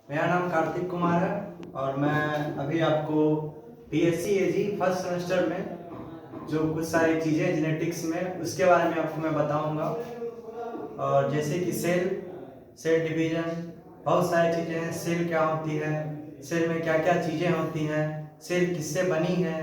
मेरा नाम कार्तिक कुमार है और मैं अभी आपको बीएससी एजी फर्स्ट सेमेस्टर में जो कुछ सारी चीज़ें जेनेटिक्स में उसके बारे में आपको मैं बताऊंगा। और जैसे कि सेल सेल डिवीजन, बहुत सारी चीज़ें हैं। सेल क्या होती है, सेल में क्या क्या चीज़ें होती हैं, सेल किससे बनी है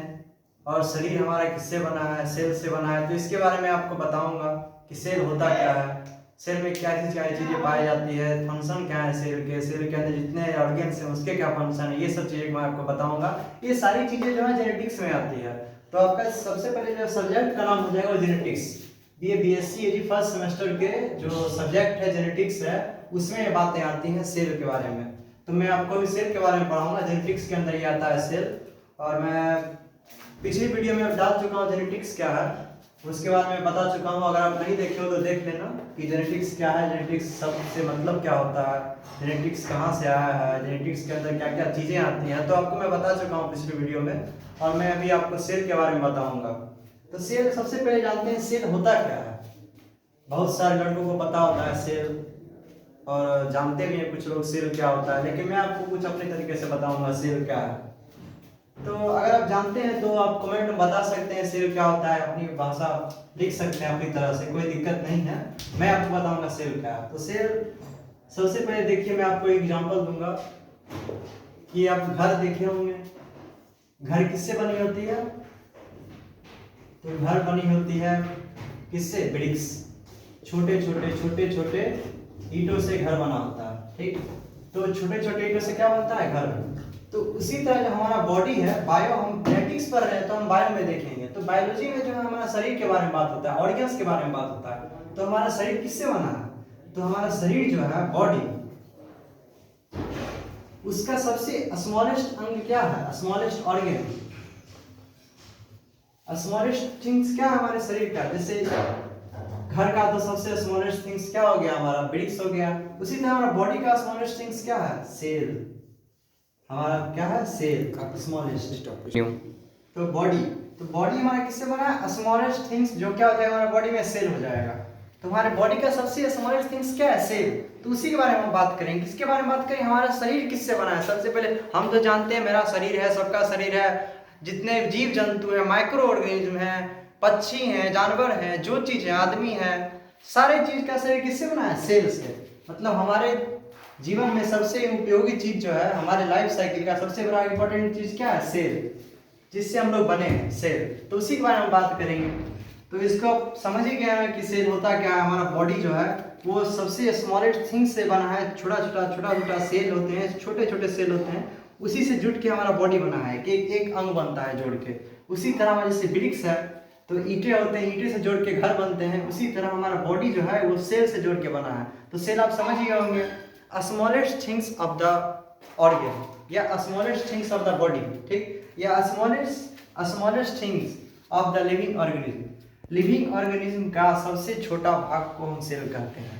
और शरीर हमारा किससे बना है, सेल से बना है। तो इसके बारे में आपको बताऊंगा कि सेल होता क्या है, सेल में क्या चीज़ें पाई जाती है, फंक्शन क्या है सेल के अंदर जितने ऑर्गेन्स हैं उसके क्या फंक्शन है, ये सब चीज़ें मैं आपको बताऊंगा। ये सारी चीज़ें जो है जेनेटिक्स में आती है। तो आपका सबसे पहले जो सब्जेक्ट का नाम हो जाएगा वो जेनेटिक्स। ये बीएससी एजी फर्स्ट सेमेस्टर के जो सब्जेक्ट है जेनेटिक्स है, उसमें ये बातें आती हैं सेल के बारे में। तो मैं आपको भी सेल के बारे में पढ़ाऊंगा। जेनेटिक्स के अंदर ये आता है सेल। और मैं पिछली वीडियो में डाल चुका हूँ जेनेटिक्स क्या है, उसके बाद मैं बता चुका हूँ। अगर आप नहीं देखे हो तो देख लेना कि जेनेटिक्स क्या है, जेनेटिक्स सबसे मतलब क्या होता है, जेनेटिक्स कहाँ से आया है, जेनेटिक्स के अंदर क्या क्या चीज़ें आती हैं, तो आपको मैं बता चुका हूँ पिछली वीडियो में। और मैं अभी आपको सेल के बारे में बताऊँगा। तो सेल सबसे पहले जानते हैं सेल होता क्या है। बहुत सारे लड़कों को पता होता है सेल और जानते भी हैं कुछ लोग सेल क्या होता है, लेकिन मैं आपको कुछ अपने तरीके से बताऊंगा सेल क्या है। तो अगर आप जानते हैं तो आप कमेंट में बता सकते हैं सेल क्या होता है, अपनी भाषा लिख सकते हैं अपनी तरह से, कोई दिक्कत नहीं है। मैं आपको बताऊंगा सेल क्या है। तो सेल सबसे पहले देखिए, मैं आपको एक एग्जांपल दूंगा कि आप घर देखे होंगे, घर किससे बनी होती है। तो घर बनी होती है किससे, ब्रिक्स, छोटे छोटे छोटे छोटे ईंटों से घर बना होता है। ठीक, तो छोटे छोटे ईंटों से क्या बनता है, घर। तो उसी तरह जो हमारा बॉडी है, बायो, हम जेनेटिक्स पर रहे तो हम बायो में देखेंगे। तो बायोलॉजी में जो है हमारा शरीर के बारे में बात होता है, ऑर्गन्स के बारे में बात होता है। तो हमारा शरीर किससे बना है, तो हमारा शरीर जो है बॉडी, उसका सबसे स्मॉलेस्ट अंग क्या है, स्मॉलेस्ट ऑर्गन, स्मॉलेस्ट थिंग्स क्या है हमारे शरीर का। जैसे घर का तो सबसे स्मॉलेस्ट थिंग्स क्या हो गया, हमारा ब्रिक्स हो गया। उसी तरह हमारा बॉडी का स्मॉलेस्ट थिंग्स क्या है, सेल। हमारा क्या है, सेल स्मॉलेस्ट। तो बॉडी, तो बॉडी हमारा किससे बना है, स्मॉलेस्ट थिंग्स, जो क्या हो जाएगा हमारा बॉडी में, सेल हो जाएगा। तो हमारे बॉडी का सबसे स्मॉलेस्ट थिंग्स क्या है, सेल। तो उसी के बारे में हम बात करेंगे। किसके बारे में बात करें, हमारा शरीर किससे बना है। सबसे पहले हम तो जानते हैं मेरा शरीर है, सबका शरीर है, जितने जीव जंतु हैं, माइक्रो ऑर्गेनिज्म हैं, पक्षी हैं, जानवर हैं, जो चीज है, आदमी है, सारे चीज का शरीर किससे बना है, सेल से। मतलब हमारे जीवन में सबसे उपयोगी चीज जो है, हमारे लाइफ साइकिल का सबसे बड़ा इंपॉर्टेंट चीज क्या है, सेल, जिससे हम लोग बने हैं, सेल। तो उसी के बारे में बात करेंगे। तो इसको आप समझ ही गए हैं कि सेल होता क्या है। हमारा बॉडी जो है वो सबसे स्मॉलेस्ट थिंग से बना है, छोटा छोटा छोटा छोटा सेल होते हैं, छोटे छोटे सेल होते हैं, उसी से जुट के हमारा बॉडी बना है, कि एक अंग बनता है जोड़ के। उसी तरह जैसे ब्रिक्स है तो ईंटें होते हैं, ईंटें से जोड़ के घर बनते हैं, उसी तरह हमारा बॉडी जो है वो सेल से जोड़ के बना है। तो सेल आप समझ ही गए होंगे, smallest things of the organ या smallest things of the body. ठीक, या smallest things of the living organism. Living organism का सबसे छोटा भाग को हम सेल कहते हैं।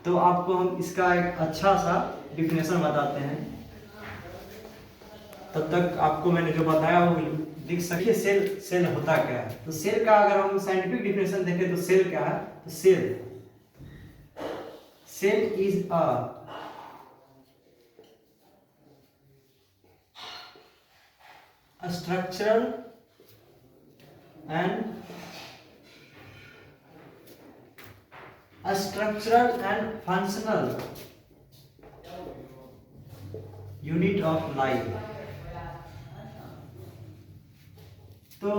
तो आपको हम इसका एक अच्छा सा डिफिनेशन बताते हैं, तब तक आपको मैंने जो बताया वो लिख सकिए। सेल, सेल होता क्या है। तो सेल का अगर हम साइंटिफिक डिफिनेशन देखें तो सेल क्या है, तो cell, cell is a structural and functional unit of life। तो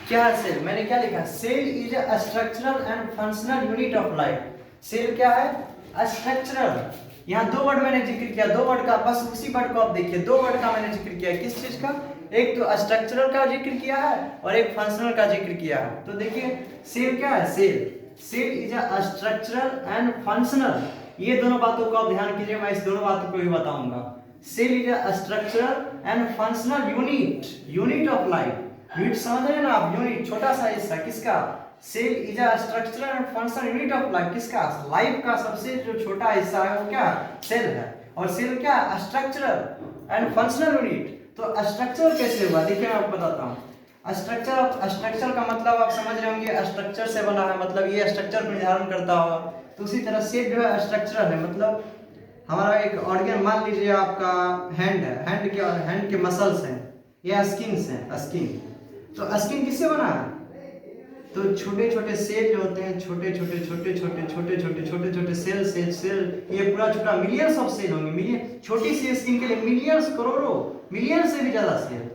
क्या है सेल, मैंने क्या लिखा, cell is a structural and functional unit of life. Cell क्या है, स्ट्रक्चरल। यहाँ दो वर्ड मैंने जिक्र किया, दो वर्ड का, बस उसी वर्ड को आप देखिए, दो वर्ड का मैंने जिक्र किया। किस चीज का, एक तो स्ट्रक्चरल का जिक्र किया है और एक फंक्शनल का जिक्र किया है। तो देखिए सेल क्या है, cell is a structural and functional. ये दोनों बातों को आप ध्यान कीजिए, मैं इस दोनों बातों को भी बताऊंगा। Cell is a structural and functional unit of life. Unit समझ रहे हैं ना आप, यूनिट छोटा सा हिस्सा किसका, cell is a structural and functional unit of life. किसका, लाइफ का सबसे जो छोटा हिस्सा है वो क्या, सेल है। और सेल क्या, स्ट्रक्चरल एंड फंक्शनल यूनिट। तो स्ट्रक्चर कैसे हुआ, देखिए मैं आपको बताता हूँ। स्ट्रक्चर का मतलब आप समझ रहे होंगे, स्ट्रक्चर से बना है, मतलब ये स्ट्रक्चर को निर्धारण करता होगा। तो उसी तरह सेल जो है स्ट्रक्चरल है, मतलब हमारा एक ऑर्गन, मान लीजिए आपका हैंड है, हैंड के मसल्स हैं या स्किन्स हैं, स्किन। तो स्किन किससे बना है? तो छोटे छोटे सेल जो होते हैं, छोटे छोटे सेल, ये पूरा छोटा मिलियंस ऑफ सेल होंगे, मिलियन, छोटी सी स्किन के लिए मिलियंस, करोड़ों, मिलियन से भी ज्यादा सेल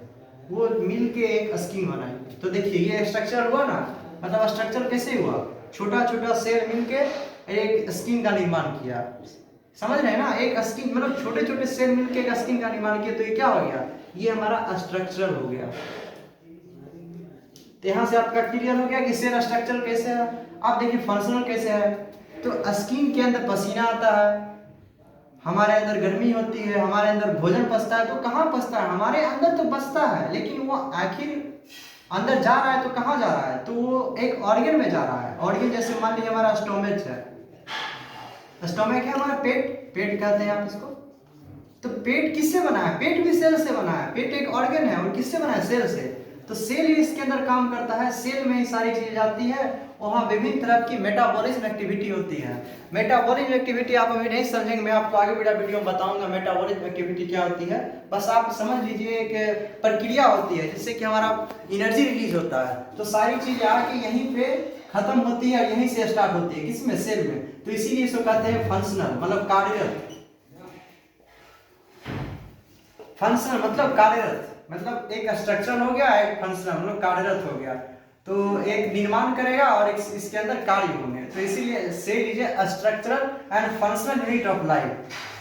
वो मिल के एक स्किन बनाएंगे। तो देखिए ये स्ट्रक्चर हुआ ना, मतलब स्ट्रक्चर कैसे हुआ? छोटा छोटा सेल मिलके एक स्किन का निर्माण किया। समझ रहे हैं ना? एक स्किन मतलब छोटे छोटे सेल मिलके एक स्किन का निर्माण किया। तो ये क्या हो गया? ये हमारा स्ट्रक्चर हो गया। तो यहाँ से आपका क्लियर हो गया कि सेल स्ट्रक्चर कैसे है। आप देखिए फंक्शनल कैसे है। तो स्किन के अंदर पसीना आता है, हमारे अंदर गर्मी होती है, हमारे अंदर भोजन पचता है। तो कहाँ पचता है? हमारे अंदर तो पचता है, लेकिन वो आखिर अंदर जा रहा है तो कहाँ जा रहा है? तो वो एक ऑर्गन में जा रहा है। ऑर्गन जैसे मान लीजिए हमारा स्टोमच है, स्टोमक है हमारा, पेट कहते हैं आप इसको। तो पेट किससे बना है? पेट भी सेल से बना है। पेट एक ऑर्गन है और किससे बना है? सेल से। तो सेल ही इसके अंदर काम करता है, सेल में ही सारी चीजें जाती है। वहाँ विभिन्न तरह की मेटाबॉलिज्म एक्टिविटी होती है। मेटाबॉलिज्म एक्टिविटी आप अभी नहीं समझेंगे, मैं आपको आगे वीडियो में बताऊंगा मेटाबॉलिज्म एक्टिविटी क्या होती है। बस आप समझ लीजिए एक प्रक्रिया होती है जिससे कि हमारा एनर्जी रिलीज होता है। तो सारी चीजें आके यहीं पे खत्म होती है, यहीं से स्टार्ट होती है। किसमें? सेल में। तो इसीलिए इसको कहते हैं फंक्शनल, मतलब कार्यरत। फंक्शनल मतलब कार्यरत, मतलब एक स्ट्रक्चर हो गया, एक फंक्शनल मतलब कार्यरत हो गया। तो एक निर्माण करेगा और एक इसके अंदर कार्य होंगे। तो इसीलिए cell is a structural and functional unit of life.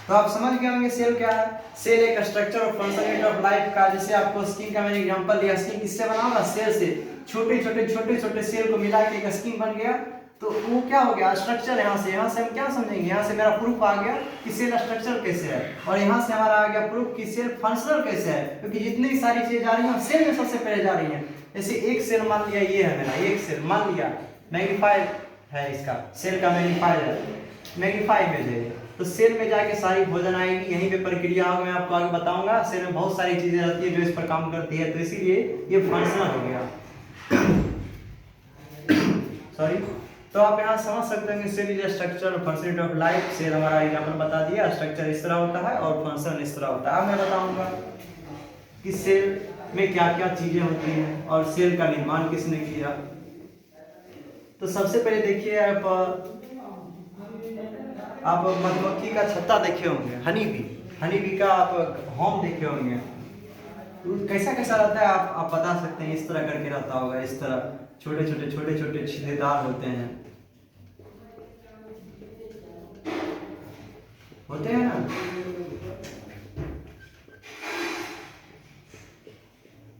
तो आप समझ गए होंगे सेल क्या है। सेल एक स्ट्रक्चर और फंक्शनल यूनिट ऑफ लाइफ का, जैसे आपको स्किन का मैंने एग्जांपल दिया, स्किन किससे बना होगा? सेल से। छोटे छोटे सेल को मिला के एक स्किन बन गया। तो वो क्या हो गया? स्ट्रक्चर। यहाँ से हम क्या समझेंगे? यहाँ से मेरा प्रूफ आ गया कि सेल स्ट्रक्चर कैसे है, और यहाँ से हमारा आ गया प्रूफ कि सेल फंक्शनल कैसे है। क्योंकि जितनी सारी चीजें जा रही हैं सेल में सबसे पहले जा रही हैं। जैसे एक सेल मान लिया ये है मेरा, एक सेल मान लिया मैग्नीफायर है, इसका सेल का मैग्नीफायर है, मैग्नीफाई इमेज है। तो सेल में जाके सारी भोजन आएगी, यहीं पे प्रक्रिया होगी, मैं आपको आगे बताऊंगा। सेल में बहुत सारी चीजें रहती है जो इस पर काम करती है। तो इसीलिए ये फंक्शनल हो गया। सॉरी। तो आप यहाँ समझ सकते हैं कि सेल इज स्ट्रक्चर और फंक्शन ऑफ लाइफ। सेल हमारा एग्जांपल बता दिया, स्ट्रक्चर इस तरह होता है और फंक्शन इस तरह होता है। अब मैं बताऊंगा कि सेल में क्या क्या चीजें होती हैं और सेल का निर्माण किसने किया। तो सबसे पहले देखिए आप मधुमक्खी का छत्ता देखे होंगे, हनी बी का आप होम देखे होंगे। तो कैसा कैसा रहता है आप बता सकते हैं? इस तरह करके रहता होगा, इस तरह छोटे छोटे छिद्रदार होते हैं ना।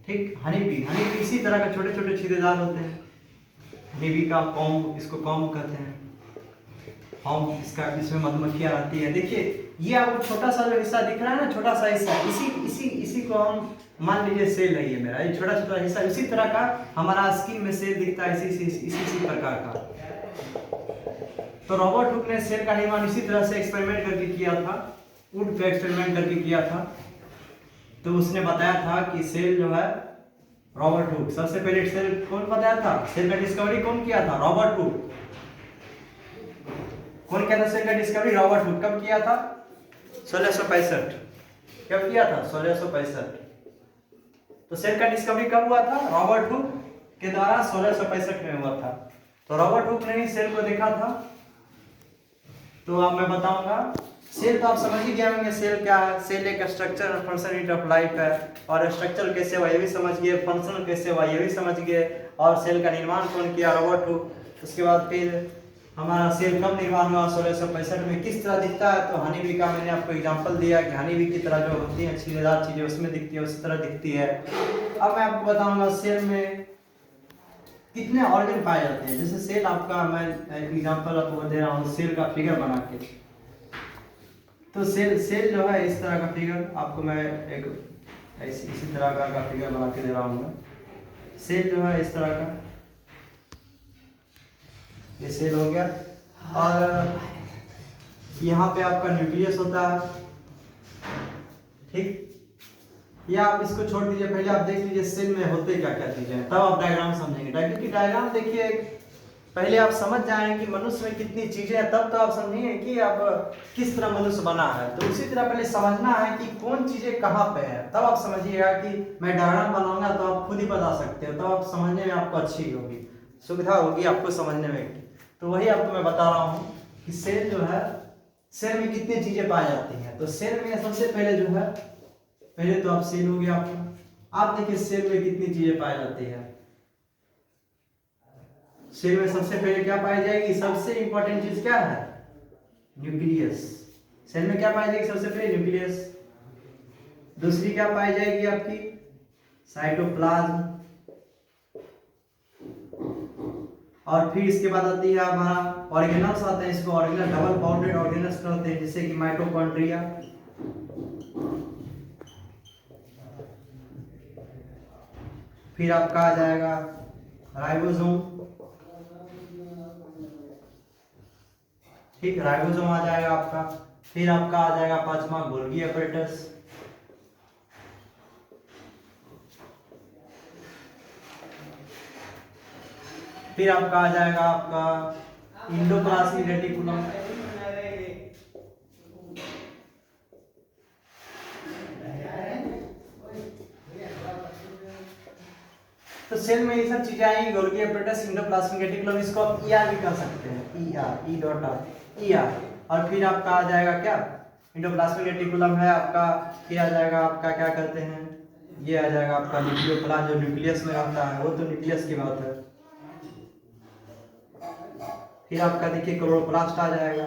ठीक, हनी बी इसी तरह का छोटे छोटे छिद्रदार होते हैं। हनी बी का कॉम्ब, इसको कॉम्ब कहते हैं। होम इसका, इसमें मधुमक्खियां रहती है। देखिए ये आपको छोटा सा जो हिस्सा दिख रहा है ना, छोटा सा हिस्सा, इसी को हम मान लीजिए सेल है ये मेरा, ये छोटा छोटा हिस्सा। इसी तरह का हमारा स्किन में सेल दिखता है, इसी प्रकार का। तो रॉबर्ट हुक ने सेल का निर्माण इसी तरह से एक्सपेरिमेंट करके किया था, वुड पे एक्सपेरिमेंट करके किया था। तो उसने बताया था कि सेल जो है, रॉबर्ट हुक सबसे पहले सेल कौन बताया था? सेल का डिस्कवरी कौन किया था? Robert Hooke. कौन किया था सेल का डिस्कवरी? Robert Hooke. कब किया था? 1665। कब किया था? 1665। तो सेल का डिस्कवरी कब हुआ था? रॉबर्ट हुक के द्वारा 1665 में हुआ था। तो रॉबर्ट हुक ने ही सेल को देखा था। तो अब मैं बताऊंगा सेल। तो आप समझ ही गए होंगे सेल क्या है। सेल एक स्ट्रक्चर और फंक्शन यूनिट ऑफ लाइफ है। और स्ट्रक्चर कैसे हुआ ये भी समझ गए, फंक्शन कैसे हुआ ये भी समझ गए, और सेल का निर्माण कौन किया? Robert Hooke. उसके बाद फिर हमारा सेल कब निर्माण हुआ? 1665 में। किस तरह दिखता है? तो हनी बी का मैंने आपको एग्जांपल दिया कि हनी बी की तरह जो होती है छिलेदार चीजें उसमें दिखती है, उसी तरह दिखती है। अब मैं आपको बताऊंगा सेल में कितने ऑर्गन पाए जाते हैं। जैसे सेल आपका, मैं एग्जांपल आपको दे रहा हूँ सेल का फिगर बना के। तो सेल जो है इस तरह का फिगर आपको मैं एक इसी तरह का फिगर बना के दे रहा हूँ। सेल जो है इस तरह का, ये सेल हो गया। और यहाँ पे आपका न्यूक्लियस होता है। ठीक, या आप इसको छोड़ दीजिए, पहले आप देख लीजिए सेल में होते क्या क्या चीजें हैं, तब आप डायग्राम समझेंगे। क्योंकि डायग्राम देखिए पहले आप समझ जाएं कि मनुष्य में कितनी चीजें हैं, तब तो आप समझेंगे कि आप किस तरह मनुष्य बना है। तो उसी तरह पहले समझना है कि कौन चीजें कहाँ पे है, तब आप समझिएगा। कि मैं डायग्राम बनाऊंगा तो आप खुद ही बता सकते हो, तो आप समझने में आपको अच्छी होगी, सुविधा होगी आपको समझने में। तो वही आपको मैं बता रहा हूँ कि सेल जो है, सेल में कितनी चीजें पाई जाती हैं। तो सेल में सबसे पहले जो है, पहले तो आप सेल हो गया आपका। आप देखिए सेल में कितनी चीजें पाई जाती है। सेल में सबसे पहले क्या पाई जाएगी, सबसे इंपॉर्टेंट चीज क्या है, न्यूक्लियस। सेल में क्या पाई जाएगी सबसे पहले, न्यूक्लियस। दूसरी क्या पाई जाएगी आपकी, साइटोप्लाज्म। और फिर इसके बाद आती है हमारा ऑर्गेनल्स आते हैं, इसको ऑर्गेनल डबल बाउंडेड ऑर्गेनल्स कहते हैं, जैसे कि माइटोकॉन्ड्रिया। फिर आपका आ जाएगा राइबोसोम, ठीक, राइबोसोम आ जाएगा आपका। फिर आपका आ जाएगा पांचवा गोल्गी अपैरेटस। फिर आपका आ जाएगा आपका इंडोप्लाज्मिक रेटिकुलम। तो सेल में ये सब चीजें आएंगी, गोल्गी अपैरेटस, इंडोप्लाज्मिक रेटिकुलम, इसको आप ईआर भी कह सकते हैं, ER, E dot are, ER. और फिर आपका आ जाएगा क्या, इंडोप्लाज्मिक रेटिकुलम है आपका। फिर आ जाएगा आपका क्या कहते हैं, ये आ जाएगा आपका न्यूक्लियोप्लास्ट, जो न्यूक्लियस में रहता है, वो तो न्यूक्लियस की बात है। फिर आपका देखिए क्लोरोप्लास्ट आ जाएगा।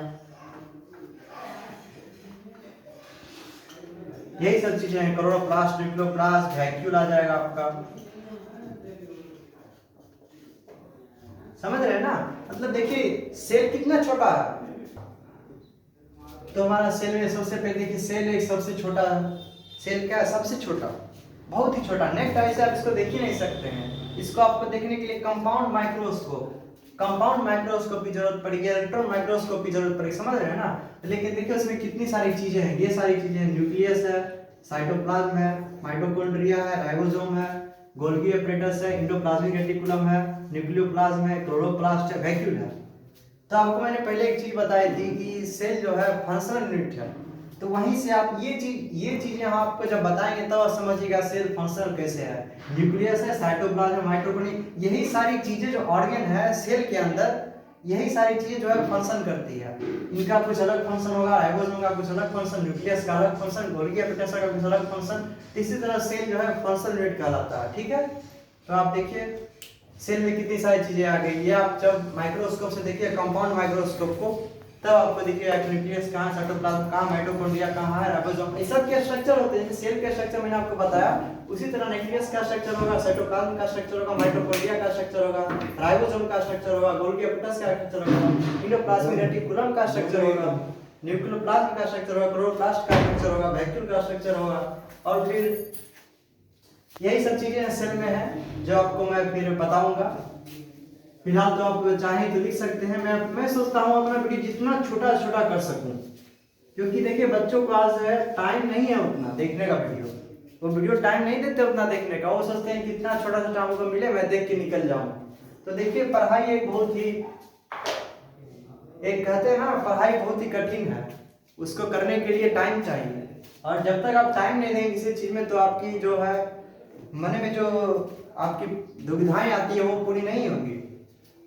यही सब चीजें हैं, क्लोरोप्लास्ट, न्यूक्लियोप्लास्ट, वैक्यूल आ जाएगा आपका। समझ रहे हैं ना, मतलब देखिए सेल कितना छोटा है। तो हमारा सेल में सबसे पहले देखिए, सेल एक सबसे छोटा, सेल क्या है, सबसे छोटा, बहुत ही छोटा। नेक्स्ट ऐसे आप इसको देख ही नहीं सकते हैं। इसको आपको देखने के लिए कंपाउंड माइक्रोस्कोप, कंपाउंड माइक्रोस्कोप की जरूरत पड़ेगी, इलेक्ट्रॉन माइक्रोस्कोप की जरूरत पड़ेगी, समझ रहे हैं ना। लेकिन देखिए उसमें कितनी सारी चीजें हैं, ये सारी चीजें, न्यूक्लियस है, साइटोप्लाज्म है, माइटोकॉन्ड्रिया है, राइबोसोम है, गोल्गी अपैरेटस है, इंडोप्लाज्मिक रेटिकुलम है, न्यूक्लियोप्लाज्म है, क्लोरोप्लास्ट है, वैक्यूल है। तो आपको मैंने पहले एक चीज बताई थी कि सेल जो है फंक्शनल यूनिट है। तो वहीं से आप ये चीज यहाँ आपको जब बताएंगे तब आप समझिएगा सेल फंक्शनल कैसे है। न्यूक्लियस है, साइटोप्लाज्म, माइटोकॉन्ड्रिया, यही सारी चीजें जो ऑर्गन है सेल के अंदर, यही सारी चीजें जो है फंक्शन करती है। इनका कुछ अलग फंक्शन होगा, राइबोसोम का कुछ अलग फंक्शन, न्यूक्लियस का अलग फंक्शन, गोल्गी अपैरेटस का कुछ अलग फंक्शन। इसी तरह सेल जो है फंक्शनल यूनिट कहलाता है, ठीक है। तो आप देखिए सेल में कितनी सारी चीजें आ गई। ये आप जब माइक्रोस्कोप से देखिए, कंपाउंड माइक्रोस्कोप को, तब आपको देखिएगा न्यूक्लियस कहाँ, साइटोप्लाज्म कहाँ, माइटोकॉन्ड्रिया कहाँ है, राइबोसोम, ये सब के स्ट्रक्चर होते हैं। जैसे सेल के स्ट्रक्चर मैंने आपको बताया, उसी तरह न्यूक्लियस का स्ट्रक्चर होगा, साइटोप्लाज्म का स्ट्रक्चर होगा, माइटोकॉन्ड्रिया का स्ट्रक्चर होगा, राइबोसोम का स्ट्रक्चर होगा, गोल्गी अपैरेटस का स्ट्रक्चर होगा, इंडोप्लाज्मिक रेटिकुलम का स्ट्रक्चर होगा, न्यूक्लियोप्लाज्म का स्ट्रक्चर होगा, क्लोरोप्लास्ट का स्ट्रक्चर होगा, वैक्यूल का स्ट्रक्चर होगा। और फिर यही सब चीजें सेल में है जो आपको मैं फिर बताऊंगा। फिलहाल तो आप चाहें तो लिख सकते हैं। मैं सोचता हूँ अपना वीडियो जितना छोटा छोटा कर सकूं, क्योंकि देखिए बच्चों को आज है टाइम नहीं है उतना देखने का वीडियो, वो वीडियो टाइम नहीं देते उतना देखने का। वो सोचते हैं कि इतना छोटा छोटा हमको मिले, मैं देख के निकल जाऊं। तो देखिए पढ़ाई एक बहुत ही, एक कहते हैं ना, पढ़ाई बहुत ही कठिन है, उसको करने के लिए टाइम चाहिए। और जब तक आप टाइम नहीं देंगे किसी चीज में, तो आपकी जो है मन में जो आपकी दुविधाएं आती है वो पूरी नहीं होगी।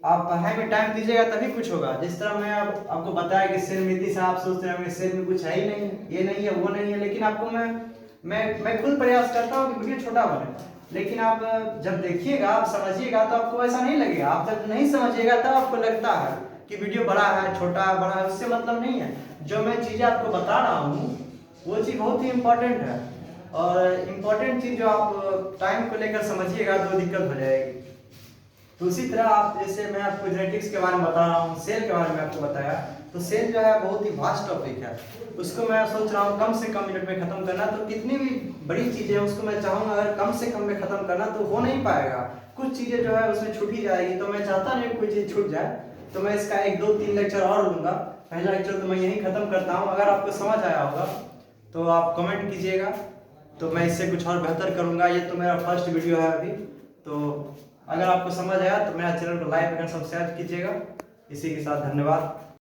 आप पढ़ाई में टाइम दीजिएगा तभी कुछ होगा। जिस तरह मैं आपको बताया कि सेल नीति से आप सोचते हैं सेल में कुछ है ही नहीं, ये नहीं है, वो नहीं है, लेकिन आपको मैं खुद प्रयास करता हूँ कि वीडियो छोटा बने। लेकिन आप जब देखिएगा, आप समझिएगा, तो आपको ऐसा नहीं लगेगा। आप जब नहीं समझिएगा तब आपको लगता है कि वीडियो बड़ा है, छोटा, बड़ा है, उससे मतलब नहीं है। जो मैं चीजें आपको बता रहा हूँ वो चीज बहुत ही इंपॉर्टेंट है, और इम्पोर्टेंट चीज जो आप टाइम को लेकर समझिएगा तो दिक्कत हो जाएगी। तो उसी तरह आप, जैसे मैं आपको जेनेटिक्स के बारे में बता रहा हूँ, सेल के बारे में आपको बताया, तो सेल जो है बहुत ही वास्ट टॉपिक है। उसको मैं सोच रहा हूँ कम से कम मिनट में खत्म करना। तो कितनी भी बड़ी चीजें हैं उसको मैं चाहूँगा अगर कम से कम में खत्म करना, तो हो नहीं पाएगा। कुछ चीजें जो है उसमें छूट ही जाएगी। तो मैं चाहता नहीं कोई चीज छूट जाए, तो मैं इसका 1, 2, 3 लेक्चर और लूंगा। पहला लेक्चर तो मैं यही खत्म करता हूँ। अगर आपको समझ आया होगा तो आप कमेंट कीजिएगा, तो मैं इससे कुछ और बेहतर करूँगा। ये तो मेरा फर्स्ट वीडियो है अभी, तो अगर आपको समझ आया तो मेरा चैनल को लाइक एंड सब्सक्राइब कीजिएगा। इसी के साथ धन्यवाद।